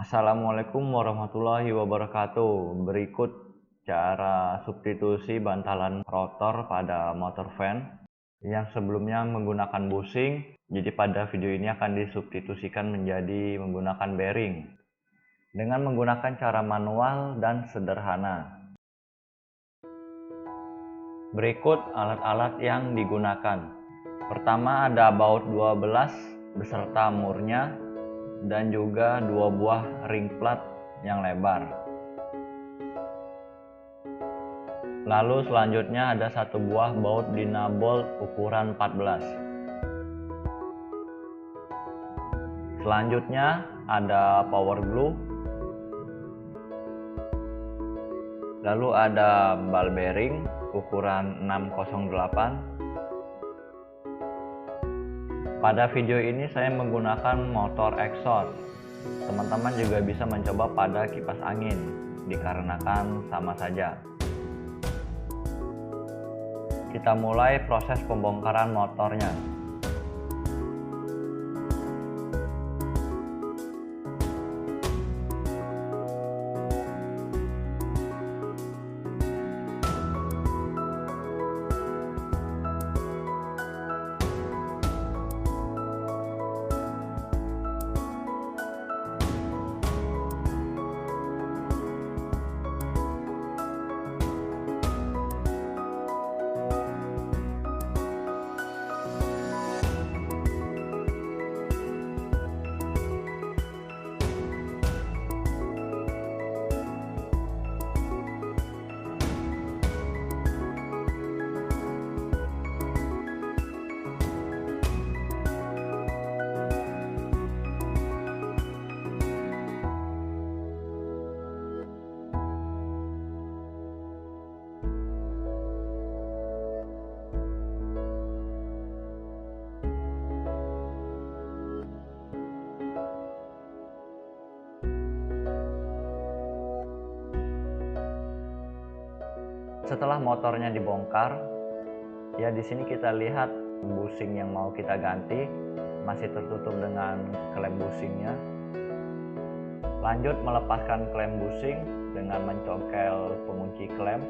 Assalamualaikum warahmatullahi wabarakatuh. Berikut cara substitusi bantalan rotor pada motor van yang sebelumnya menggunakan bushing. Jadi pada video ini akan disubstitusikan menjadi menggunakan bearing dengan menggunakan cara manual dan sederhana. Berikut alat-alat yang digunakan. Pertama ada baut 12 beserta murnya dan juga 2 buah ring plat yang lebar. Lalu selanjutnya ada 1 buah baut dinabolt ukuran 14. Selanjutnya ada power glue. Lalu ada ball bearing ukuran 608. Pada video ini saya menggunakan motor exhaust. Teman-teman juga bisa mencoba pada kipas angin, dikarenakan sama saja. Kita mulai proses pembongkaran motornya. Setelah motornya dibongkar, ya di sini kita lihat bushing yang mau kita ganti masih tertutup dengan klem bushingnya. Lanjut melepaskan klem bushing dengan mencongkel pengunci klem.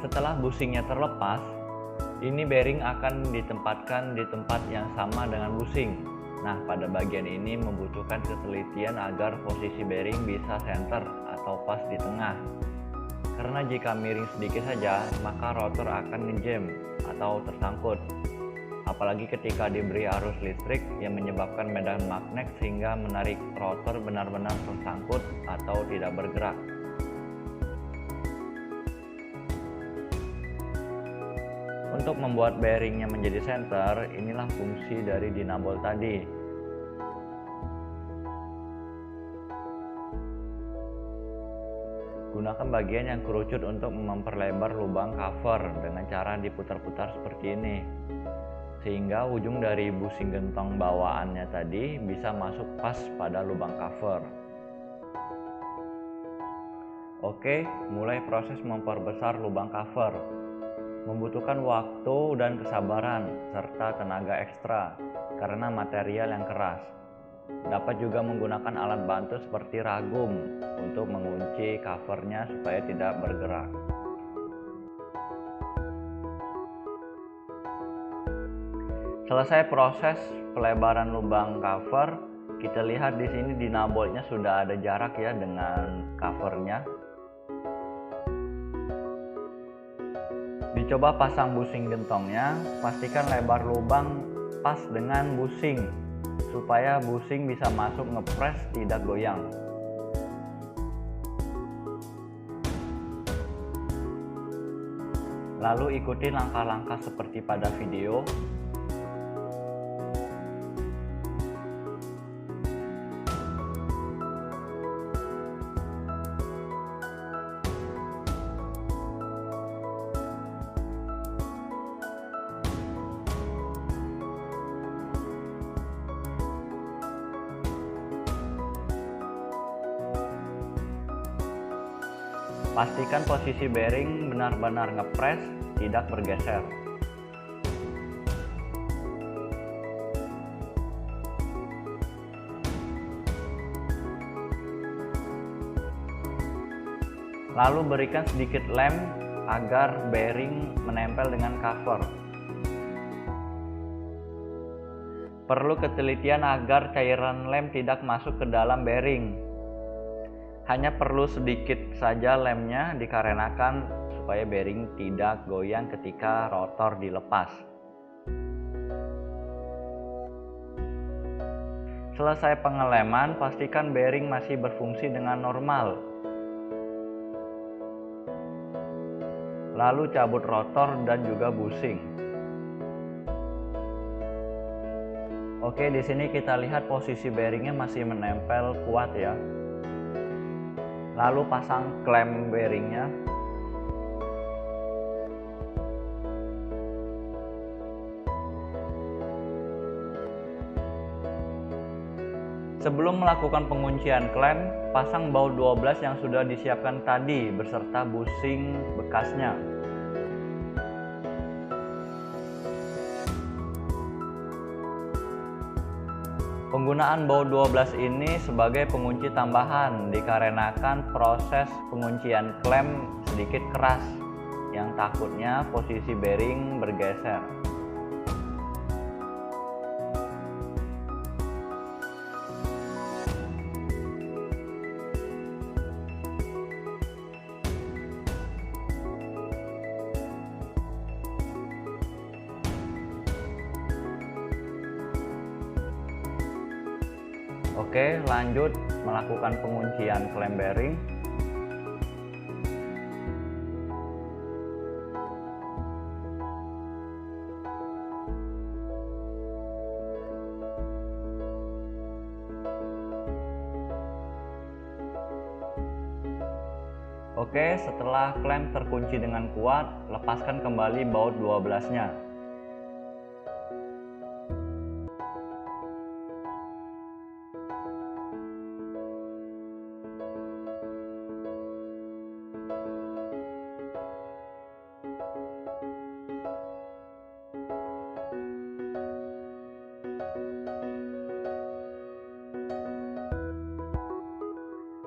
Setelah bushingnya terlepas, ini bearing akan ditempatkan di tempat yang sama dengan bushing. Nah, pada bagian ini membutuhkan ketelitian agar posisi bearing bisa center atau pas di tengah. Karena jika miring sedikit saja, maka rotor akan ngejam atau tersangkut. Apalagi ketika diberi arus listrik yang menyebabkan medan magnet sehingga menarik rotor benar-benar tersangkut atau tidak bergerak. Untuk membuat bearingnya menjadi center, inilah fungsi dari dinabolt tadi. Gunakan bagian yang kerucut untuk memperlebar lubang cover dengan cara diputar-putar seperti ini, sehingga ujung dari bushing gentong bawaannya tadi bisa masuk pas pada lubang cover. Oke, mulai proses memperbesar lubang cover. Membutuhkan waktu dan kesabaran serta tenaga ekstra karena material yang keras. Dapat juga menggunakan alat bantu seperti ragum untuk mengunci covernya supaya tidak bergerak. Selesai proses pelebaran lubang cover, kita lihat di sini dinaboltnya sudah ada jarak ya dengan covernya. Dicoba pasang bushing gentongnya, pastikan lebar lubang pas dengan bushing supaya bushing bisa masuk ngepres tidak goyang. Lalu ikuti langkah-langkah seperti pada video. Pastikan posisi bearing benar-benar ngepres, tidak bergeser. Lalu berikan sedikit lem agar bearing menempel dengan cover. Perlu ketelitian agar cairan lem tidak masuk ke dalam bearing. Hanya perlu sedikit saja lemnya dikarenakan supaya bearing tidak goyang ketika rotor dilepas. Selesai pengeleman, pastikan bearing masih berfungsi dengan normal. Lalu cabut rotor dan juga bushing. Oke, di sini kita lihat posisi bearingnya masih menempel kuat ya. Lalu pasang klem bearingnya. Sebelum melakukan penguncian klem, pasang baut 12 yang sudah disiapkan tadi beserta bushing bekasnya. Penggunaan baut 12 ini sebagai pengunci tambahan dikarenakan proses penguncian klem sedikit keras yang takutnya posisi bearing bergeser. Oke, lanjut melakukan penguncian klem bearing. Oke, setelah klem terkunci dengan kuat, lepaskan kembali baut 12-nya.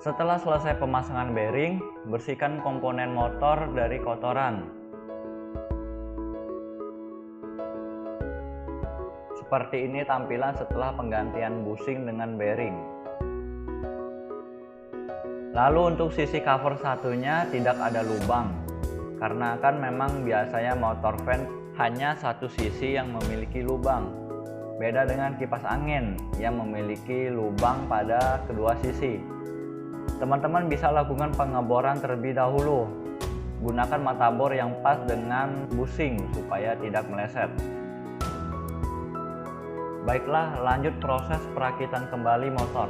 Setelah selesai pemasangan bearing, bersihkan komponen motor dari kotoran. Seperti ini tampilan setelah penggantian bushing dengan bearing. Lalu untuk sisi cover satunya tidak ada lubang, karena kan memang biasanya motor fan hanya satu sisi yang memiliki lubang. Beda dengan kipas angin yang memiliki lubang pada kedua sisi. Teman-teman bisa lakukan pengeboran terlebih dahulu. Gunakan mata bor yang pas dengan bushing supaya tidak meleset. Baiklah, lanjut proses perakitan kembali motor.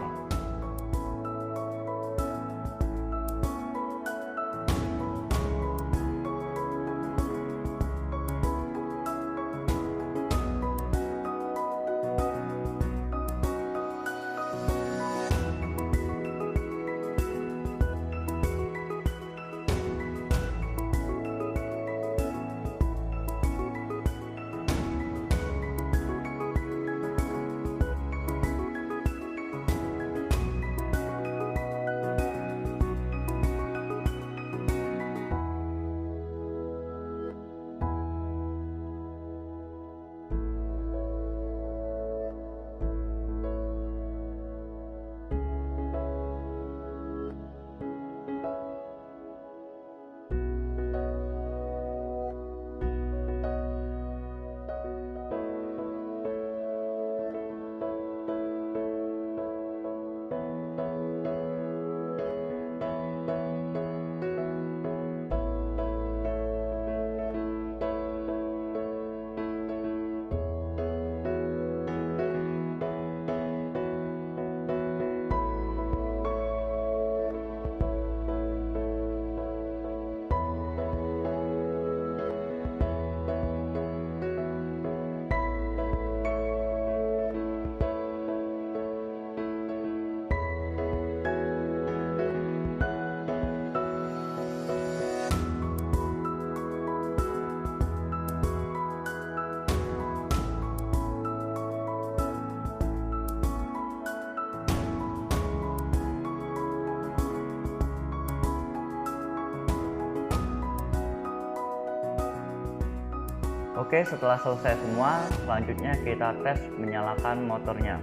Oke, setelah selesai semua, selanjutnya kita tes menyalakan motornya.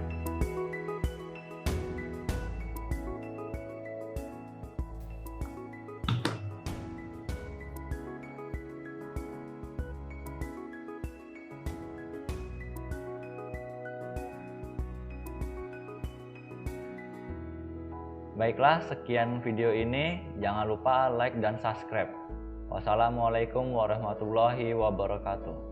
Baiklah, sekian video ini. Jangan lupa like dan subscribe. Wassalamualaikum warahmatullahi wabarakatuh.